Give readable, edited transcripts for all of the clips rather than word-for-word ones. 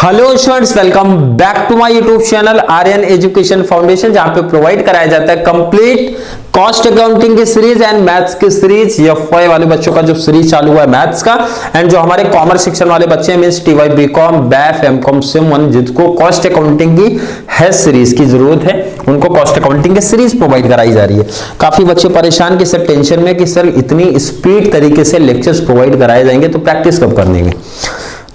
Hello students, welcome back to my YouTube channel Aryan education foundation, जहां पे provide कराया जाता है कंप्लीट कॉस्ट अकाउंटिंग की सीरीज एंड मैथ्स की सीरीज। एफवाई वाले बच्चों का जो सीरीज चालू हुआ है मैथ्स का, एंड जो हमारे कॉमर्स सेक्शन वाले बच्चे हैं means TY BCom BAF MCom sem one, जिसको कॉस्ट अकाउंटिंग की है सीरीज की जरूरत है, उनको कॉस्ट अकाउंटिंग की सीरीज प्रोवाइड कराई जा रही है। काफी बच्चे परेशान कि सर टेंशन में कि सर इतनी स्पीड तरीके से लेक्चर्स प्रोवाइड कराए जाएंगे तो प्रैक्टिस कब कर लेंगे।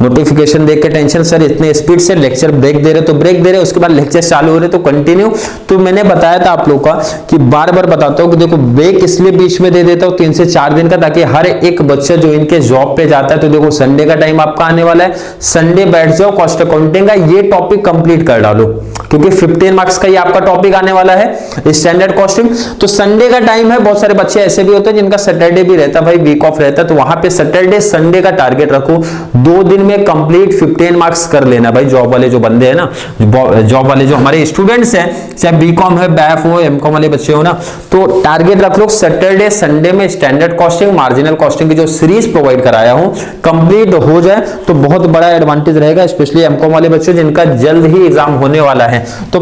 नोटिफिकेशन देख के टेंशन, सर इतने स्पीड से लेक्चर ब्रेक दे रहे तो ब्रेक दे रहे, उसके बाद लेक्चर चालू हो रहे तो कंटिन्यू। तो मैंने बताया था आप लोग का कि बार बार बताता हूं कि देखो ब्रेक इसलिए बीच में दे देता हूं 3 से 4 दिन का, ताकि हर एक बच्चा जो इनके जॉब पे जाता है, तो देखो संडे का टाइम आपका आने वाला है, संडे बैठ जाओ कॉस्ट अकाउंटिंग का ये टॉपिक कंप्लीट कर डालो, क्योंकि 15 मार्क्स का ये आपका टॉपिक आने वाला है स्टैंडर्ड कॉस्टिंग। तो संडे का टाइम है, बहुत सारे बच्चे ऐसे भी होते हैं जिनका सैटरडे भी रहता है, भाई वीक ऑफ रहता है, तो वहां पे सैटरडे संडे का टारगेट रखो, 2 दिन में कंप्लीट 15 मार्क्स कर लेना। भाई जॉब वाले जो बंदे हैं ना, जॉब वाले जो हमारे स्टूडेंट्स हैं, चाहे बीकॉम है बैफ हो एमकॉम वाले बच्चे हो ना, तो टारगेट रख लो सैटरडे संडे में स्टैंडर्ड कॉस्टिंग मार्जिनल कॉस्टिंग की जो सीरीज प्रोवाइड कराया हूं कंप्लीट हो जाए तो बहुत बड़ा एडवांटेज रहेगा, स्पेशली एमकॉम वाले बच्चे जिनका जल्द ही एग्जाम होने वाला है। तो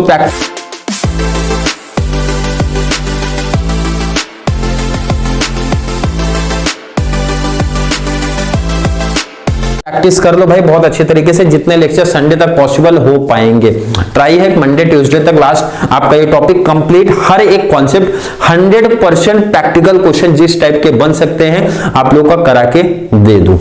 प्रैक्टिस कर लो भाई बहुत अच्छे तरीके से, जितने लेक्चर संडे तक पॉसिबल हो पाएंगे। ट्राई है मंडे ट्यूसडे तक लास्ट आपका ये टॉपिक कंप्लीट, हर एक कॉन्सेप्ट 100% प्रैक्टिकल क्वेश्चन जिस टाइप के बन सकते हैं आप लोग का करा के दे दूं।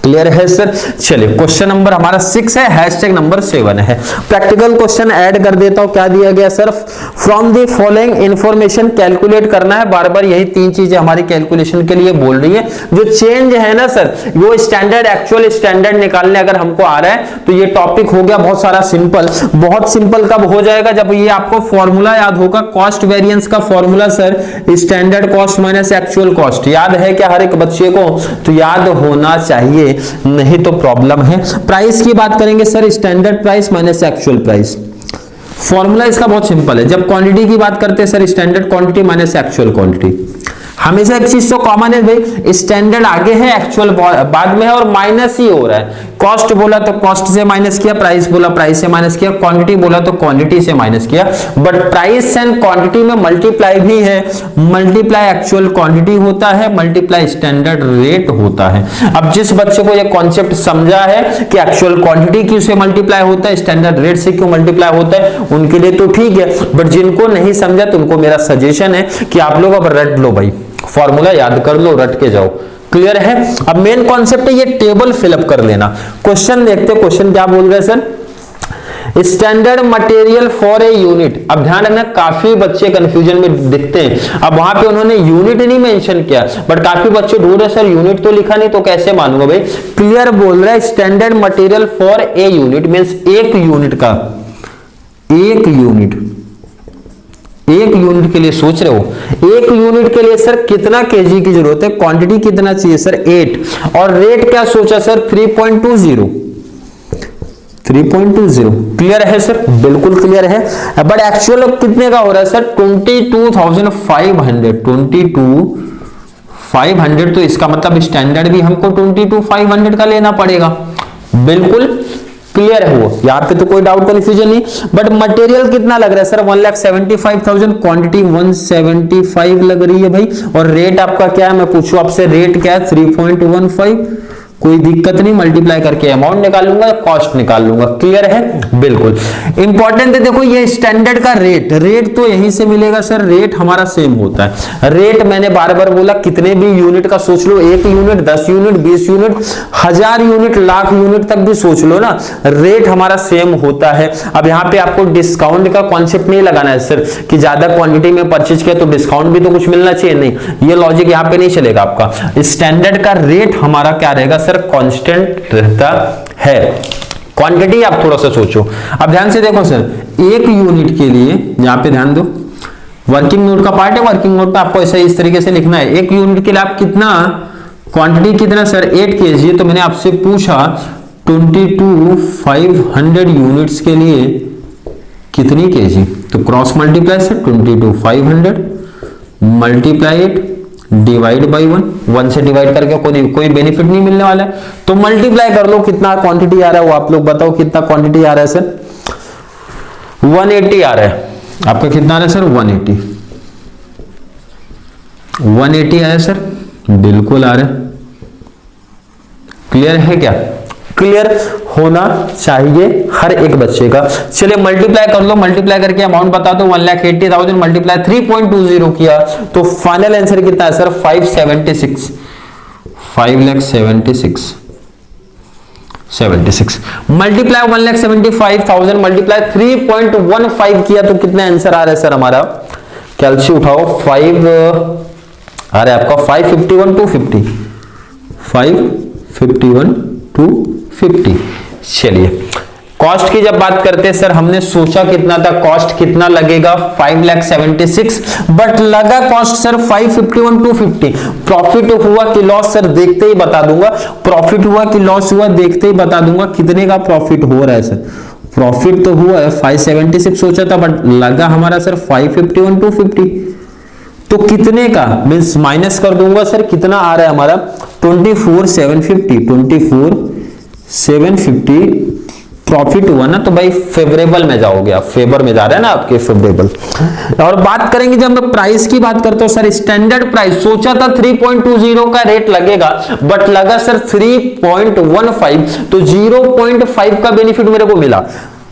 क्लियर है सर? चलिए क्वेश्चन नंबर हमारा 6 है, हैशटैग नंबर 7 है। प्रैक्टिकल क्वेश्चन ऐड कर देता हूं। क्या दिया गया sir? From the following information calculate करना है। बार बार यही 3 चीजें हमारी कैलकुलेशन के लिए बोल रही है। जो चेंज है ना सर, वो स्टैंडर्ड एक्चुअल स्टैंडर्ड निकालने अगर हमको आ रहा है तो ये टॉपिक हो गया बहुत सारा सिंपल। बहुत सिंपल कब हो जाएगा? जब ये आपको फॉर्मूला याद होगा, कॉस्ट वेरिएंस का formula sir standard cost minus actual cost. याद है क्या हर एक बच्चे को? तो याद होना चाहिए, नहीं तो प्रॉब्लम है। प्राइस की बात करेंगे sir, standard price minus actual price. Formula इसका बहुत सिंपल है। जब क्वांटिटी की बात करते हैं sir, standard quantity minus actual quantity. हमेशा एक चीज तो कॉमन है भाई, स्टैंडर्ड आगे है एक्चुअल बाद में है और माइनस ही हो रहा है। कॉस्ट बोला तो कॉस्ट से माइनस किया, प्राइस बोला प्राइस से माइनस किया, क्वांटिटी बोला तो क्वांटिटी से माइनस किया। बट प्राइस एंड क्वांटिटी में मल्टीप्लाई भी है, मल्टीप्लाई एक्चुअल क्वांटिटी होता है, मल्टीप्लाई स्टैंडर्ड रेट होता है। अब जिस बच्चे को यह कॉन्सेप्ट समझा है कि एक्चुअल क्वांटिटी क्यों से मल्टीप्लाई होता है, स्टैंडर्ड रेट से क्यों मल्टीप्लाई होता है, उनके लिए तो ठीक है। बट जिनको नहीं समझा तो उनको मेरा सजेशन है कि आप लोग अब रट लो भाई, फॉर्मूला याद कर लो, रट के जाओ। क्लियर है? अब मेन कॉन्सेप्ट है ये टेबल फिलअप कर लेना। क्वेश्चन देखते हैं, क्वेश्चन क्या बोल रहे हैं sir? Standard material for a unit. अब ध्यान रखना, काफी बच्चे कंफ्यूजन में दिखते हैं। अब वहां पे उन्होंने यूनिट नहीं मेंशन किया, बट काफी बच्चे ढूंढ रहे सर यूनिट तो लिखा नहीं, तो कैसे मानूंगा भाई? क्लियर बोल रहा है standard material for a unit means एक यूनिट का, एक यूनिट के लिए सोच रहे हो, एक यूनिट के लिए सर कितना केजी की जरूरत है, क्वांटिटी कितना चाहिए सर 8, और रेट क्या सोचा सर 3.20। क्लियर है सर? बिल्कुल क्लियर है। बट एक्चुअल कितने का हो रहा है सर? 22,500। 22,500 तो इसका मतलब स्टैंडर्ड भी हमको 22,500 का लेना पड़ेगा। बिल्कुल क्लियर है वो, यहाँ पे तो कोई डाउट कंफ्यूजन नहीं। बट मटेरियल कितना लग रहा है सर? 1,75,000, क्वांटिटी 175 लग रही है भाई, और रेट आपका क्या है? मैं पूछूं आपसे, रेट क्या है? 3.15। कोई दिक्कत नहीं, मल्टीप्लाई करके अमाउंट निकाल लूंगा, कॉस्ट निकाल लूंगा। क्लियर है? बिल्कुल इंपॉर्टेंट है। देखो ये स्टैंडर्ड का रेट तो यहीं से मिलेगा सर, रेट हमारा सेम होता है। रेट मैंने बार बार बोला, कितने भी यूनिट का सोच लो, 1 unit, 10 unit, 20 unit, 1000 unit, lakh unit तक भी सोच लो ना, रेट हमारा सेम होता है। अब यहाँ पे आपको डिस्काउंट का कॉन्सेप्ट नहीं लगाना है सर, कि ज्यादा क्वांटिटी में परचेज किया तो डिस्काउंट भी तो कुछ मिलना चाहिए, नहीं, ये लॉजिक यहाँ पे नहीं चलेगा आपका। स्टैंडर्ड का रेट हमारा क्या रहेगा सर? कांस्टेंट रहता है। क्वांटिटी आप थोड़ा सा सोचो। अब ध्यान से देखो सर, एक यूनिट के लिए यहां पे ध्यान दो, वर्किंग नोट का पार्ट है, वर्किंग नोट पे आपको ऐसा इस तरीके से लिखना है। एक यूनिट के लिए आप कितना, क्वांटिटी कितना सर 8 केजी, तो मैंने आपसे पूछा 22,500 यूनिट्स के लिए कितनी केजी, तो cross multiply sir 22,500 multiply 8 divide by 1 से डिवाइड करके कोई बेनिफिट नहीं मिलने वाला है, तो मल्टीप्लाई कर लो, कितना क्वांटिटी आ रहा है वो आप लोग बताओ, कितना क्वांटिटी आ रहा है सर? 180 आ रहा है आपका, कितना आ रहा है सर? 180 आया सर, बिल्कुल आ रहा है। क्लियर है क्या? क्लियर होना चाहिए हर एक बच्चे का। चलिए मल्टीप्लाई कर लो, मल्टीप्लाई करके अमाउंट बता दो, 1,80,000 मल्टीप्लाई 3.20 किया तो फाइनल आंसर कितना है सर? 576, 5,76,76 मल्टीप्लाई 1,75,000 मल्टीप्लाई 3.15 किया तो कितना आंसर आ रहा है सर हमारा? कैलकुलेट उठाओ, 5 आ रहा है आपका 551,250, 551,250। चलिए कॉस्ट की जब बात करते हैं सर, हमने सोचा कितना था, कॉस्ट कितना लगेगा? 5,76,000 बट लगा कॉस्ट सर 551,250। प्रॉफिट हुआ कि लॉस सर देखते ही बता दूंगा, प्रॉफिट हुआ कि लॉस हुआ देखते ही बता दूंगा। कितने का प्रॉफिट हो रहा है सर? प्रॉफिट तो हुआ है 576 सोचा था बट लगा हमारा सर 551,250, तो कितने का मींस माइनस कर दूंगा सर, कितना आ रहा है हमारा? 24,750, 24,750 प्रॉफिट हुआ ना, तो भाई फेवरेबल में जाओगे आप, फेवर में जा रहे हैं ना आपके, फेवरेबल। और बात करेंगे जब मैं प्राइस की बात करता हूं सर, स्टैंडर्ड प्राइस सोचा था 3.20 का रेट लगेगा बट लगा सर 3.15, तो 0.5 का बेनिफिट मेरे को मिला।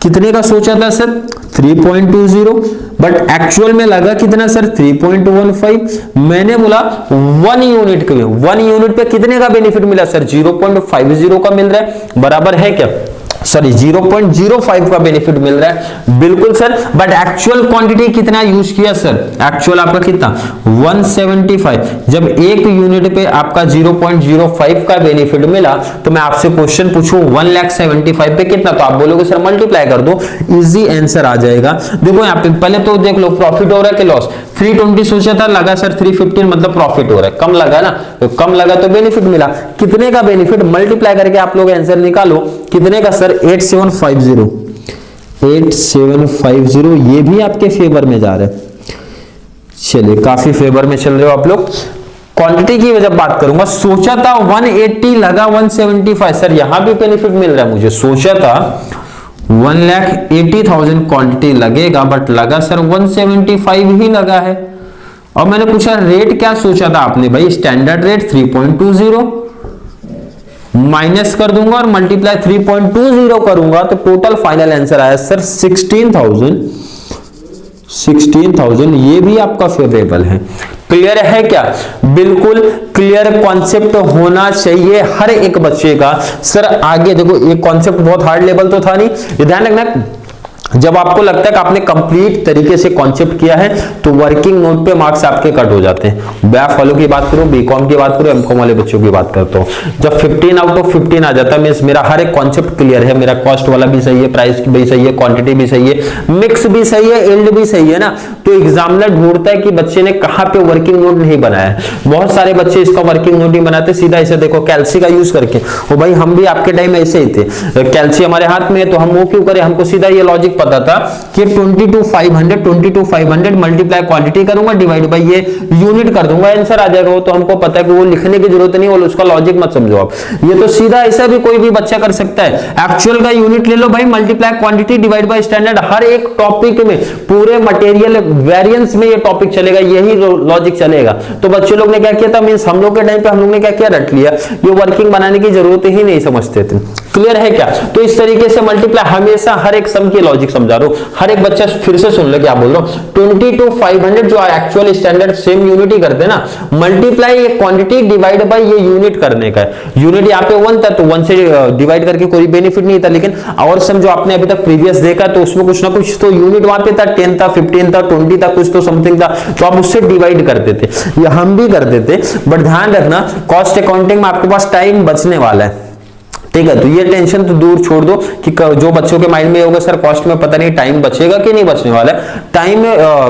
कितने का सोचा था सर? 3.20 बट एक्चुअल में लगा कितना सर? 3.15। मैंने बोला 1 यूनिट के लिए, 1 यूनिट पे कितने का बेनिफिट मिला सर? 0.50 का मिल रहा है, बराबर है क्या? सॉरी 0.05 का बेनिफिट मिल रहा है, बिल्कुल सर। बट एक्चुअल क्वांटिटी कितना यूज किया सर? एक्चुअल आपका कितना? 175। जब एक यूनिट पे आपका 0.05 का बेनिफिट मिला तो मैं आपसे क्वेश्चन पूछूं 1,75,000 पे कितना, तो आप बोलोगे सर मल्टीप्लाई कर दो, इजी आंसर आ जाएगा। देखो यहाँ पे पहले तो देख लो प्रॉफिट हो रहा है कि लॉस। 320 सोचा था, लगा सर 315, मतलब प्रॉफिट हो रहा है, कम लगा ना, तो कम लगा तो बेनिफिट मिला। कितने का बेनिफिट? मल्टीप्लाई करके आप लोग आंसर निकालो, कितने का सर? 8750, 8750, ये भी आपके फेवर में जा रहा है। चलिए काफी फेवर में चल रहे हो आप लोग। क्वांटिटी की जब बात करूंगा, सोचा था 180, लगा 175 सर, यहां भी बेनिफिट मिल रहा है मुझे। सोचा था 1,80,000 क्वांटिटी लगेगा बट लगा सर 175 ही लगा है। और मैंने पूछा रेट क्या सोचा था आपने? भाई स्टैंडर्ड रेट 3.20, माइनस कर दूंगा और मल्टीप्लाई 3.20 करूंगा तो टोटल फाइनल आंसर आया सर 16,000। ये भी आपका फेवरेबल है। क्लियर है क्या? बिल्कुल क्लियर कॉन्सेप्ट होना चाहिए हर एक बच्चे का। सर आगे देखो, ये कॉन्सेप्ट बहुत हार्ड लेवल तो था नहीं, ये ध्यान रखना। जब आपको लगता है कि आपने कंप्लीट तरीके से कॉन्सेप्ट किया है तो वर्किंग नोट पे मार्क्स आपके कट हो जाते हैं। बैक फॉलो की बात करो, बीकॉम की बात करो, एमकॉम वाले बच्चों की बात करता हूं, जब 15 आउट ऑफ 15 आ जाता है मींस मेरा हर एक कॉन्सेप्ट क्लियर है, मेरा कॉस्ट वाला भी सही है, प्राइस भी सही है, क्वांटिटी भी सही है, मिक्स भी सही है, यील्ड भी सही है ना, तो एग्जामिनर ढूंढता है कि बच्चे ने कहां पे वर्किंग नोट नहीं बनाया है। बहुत सारे बच्चे इसका वर्किंग नोट नहीं बनाते, सीधा ऐसे देखो कैल्सी का यूज करके। ओ भाई हम भी आपके टाइम में ऐसे ही थे, कैल्सी हमारे हाथ में है तो हम वो क्यों करें, हमको सीधा ये लॉजिक पता था कि 22,500 मल्टीप्लाई क्वांटिटी करूंगा, डिवाइड बाय ये यूनिट कर दूंगा, आंसर आ जाएगा। वो तो हमको पता है कि वो लिखने की जरूरत नहीं, वो उसका लॉजिक मत समझो आप, ये तो सीधा ऐसा भी कोई भी बच्चा कर सकता है। एक्चुअल का यूनिट ले लो भाई, multiply quantity divide by standard, हर एक टॉपिक में पूरे मटेरियल वेरिएंस में ये टॉपिक चलेगा, यही लॉजिक चलेगा। तो बच्चे लोग ने क्या किया था, मींस हम लोग के टाइम पे हम लोग ने क्या किया, रट लिया, ये वर्किंग बनाने की जरूरत ही नहीं समझते थे। क्लियर है क्या? तो इस तरीके से मल्टीप्लाई हमेशा हर एक सम की लॉजिक समझा रहा हूं, हर एक बच्चा फिर से सुन ले क्या बोल रहा हूं। 22,500 जो एक्चुअल स्टैंडर्ड सेम यूनिट ही करते हैं ना, मल्टीप्लाई ये क्वांटिटी डिवाइड बाय ये यूनिट करने का है। यूनिट यहाँ पे 1 था तो 1 से डिवाइड करके कोई बेनिफिट नहीं था, लेकिन और सम जो आपने अभी तक प्रीवियस देखा तो उसमें कुछ ना कुछ तो यूनिट वहां पे था, 10 था, 15 था, 20 था, कुछ तो समथिंग था, तो आप उससे डिवाइड करते थे, ये हम भी करते थे। बट ध्यान रखना कॉस्ट अकाउंटिंग में आपके पास टाइम बचने वाला है, ठीक है, तो ये टेंशन तो दूर छोड़ दो कि जो बच्चों के माइंड में होगा सर कॉस्ट में पता नहीं टाइम बचेगा कि नहीं बचने वाला है। टाइम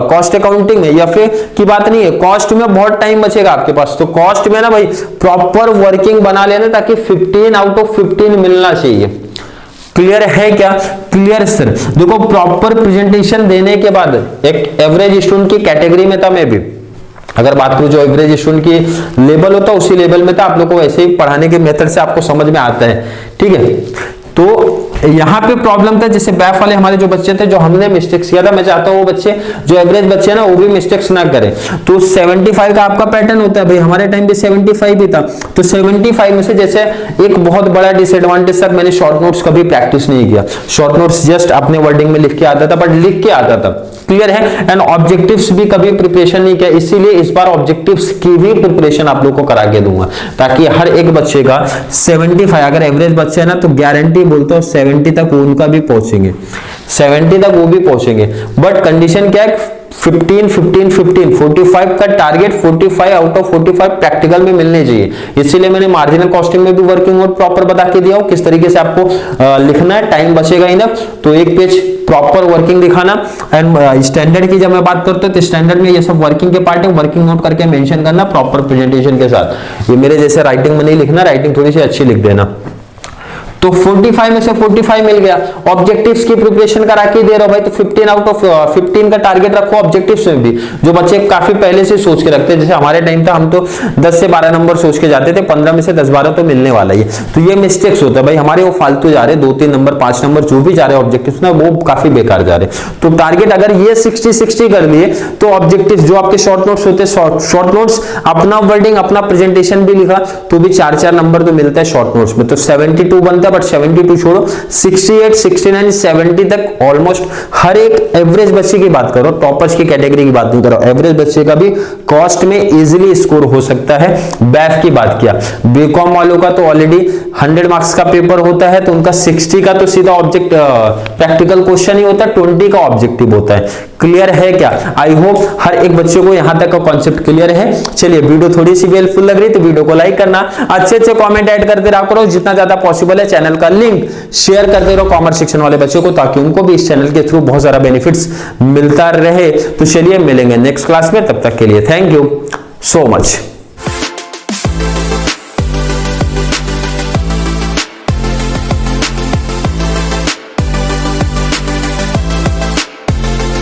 कॉस्ट अकाउंटिंग में या फिर की बात नहीं है, कॉस्ट में बहुत टाइम बचेगा आपके पास, तो कॉस्ट में ना भाई प्रॉपर वर्किंग बना लेना ताकि 15 आउट ऑफ 15 मिलना चाहिए। क्लियर है क्या? Clear sir. देखो प्रॉपर प्रेजेंटेशन देने के बाद, एक एवरेज स्टूडेंट की कैटेगरी में था मैं भी, अगर बात करूं जो एवरेज स्टूडेंट की लेवल होता है उसी लेवल में था, आप लोग को वैसे ही पढ़ाने के मेथड से आपको समझ में आता है, ठीक है। तो यहाँ पे प्रॉब्लम था, जैसे बैफ वाले हमारे जो बच्चे थे, जो हमने मिस्टेक्स किया था, मैं चाहता हूँ वो बच्चे जो एवरेज बच्चे हैं ना वो भी मिस्टेक्स ना करें। तो 75 का आपका पैटर्न होता है भाई, हमारे टाइम पे 75 ही था। तो 75 में से जैसे एक बहुत बड़ा डिसएडवांटेज सर, मैंने शॉर्ट नोट्स कभी प्रैक्टिस नहीं किया। शॉर्ट नोट्स जस्ट अपने वर्डिंग में लिख के आता था, बट लिख के आता था, क्लियर है। एंड ऑब्जेक्टिव्स भी कभी प्रिपरेशन नहीं किया, इसीलिए इस बार ऑब्जेक्टिव्स की भी प्रिपरेशन आप लोग को करा के दूंगा, ताकि हर एक बच्चे का 75, अगर एवरेज बच्चे है ना तो गारंटी बोलता हूं 70 तक उनका भी पहुंचेंगे, 70 तक वो भी पहुंचेंगे। बट कंडीशन क्या है, 15 15 15 45 का टारगेट, 45 आउट ऑफ 45 प्रैक्टिकल में मिलने चाहिए। इसीलिए मैंने मार्जिनल कॉस्टिंग में भी वर्किंग नोट प्रॉपर बता के दिया हूं किस तरीके से आपको लिखना है, टाइम बचेगा इनफ। तो एक पेज प्रॉपर वर्किंग दिखाना। एंड स्टैंडर्ड की जब मैं बात करता हूं तो स्टैंडर्ड में ये सब वर्किंग के पार्ट है, वर्किंग नोट करके मेंशन करना प्रॉपर प्रेजेंटेशन के साथ। ये मेरे जैसे राइटिंग में नहीं लिखना, राइटिंग थोड़ी सी अच्छी लिख देना। तो 45 में से 45 मिल गया। ऑब्जेक्टिव्स की प्रिपरेशन करा के दे रहा हूं भाई, तो 15 आउट ऑफ 15 का टारगेट रखो ऑब्जेक्टिव्स में भी। जो बच्चे काफी पहले से सोच के रखते हैं, जैसे हमारे टाइम था हम तो 10 से 12 नंबर सोच के जाते थे, 15 में से 10-12 तो मिलने वाला ही। तो ये मिस्टेक्स होता है भाई हमारे, वो फालतू जा रहे 2-3 नंबर 5 नंबर जो भी जा रहे ऑब्जेक्टिव्स ना, वो काफी बेकार जा रहे। तो टारगेट अगर ये 60-60 कर लिए तो ऑब्जेक्टिव जो आपके शॉर्ट नोट्स होते हैं, शॉर्ट नोट्स अपना वर्डिंग अपना प्रेजेंटेशन भी लिखा तो भी 4-4 नंबर तो मिलता है शॉर्ट नोट्स में। तो 72 बनता है, बट 72 छोड़ो 68, 69, 70 तक ऑलमोस्ट हर एक एवरेज बच्चे की बात करो, टॉपर्स की कैटेगरी की बात नहीं करो, एवरेज बच्चे का भी कॉस्ट में इजीली स्कोर हो सकता है। बैफ की बात किया, बीकॉम वालों का तो ऑलरेडी 100 मार्क्स का पेपर होता है, तो उनका 60 का तो सीधा ऑब्जेक्ट प्रैक्टिकल क्वेश्चन ही होता है, 20 का ऑब्जेक्टिव होता है। क्लियर है क्या? आई होप हर एक बच्चे को यहां तक का कॉन्सेप्ट क्लियर है। चलिए वीडियो थोड़ी सी हेल्पफुल लग रही तो वीडियो को लाइक करना, अच्छे अच्छे कमेंट ऐड करते रहा करो जितना ज्यादा पॉसिबल है। चैनल का लिंक शेयर करते रहो कॉमर्स सेक्शन वाले बच्चों को, ताकि उनको भी इस चैनल के थ्रू बहुत सारा बेनिफिट्स मिलता रहे। तो चलिए मिलेंगे नेक्स्ट क्लास में, तब तक के लिए थैंक यू सो मच।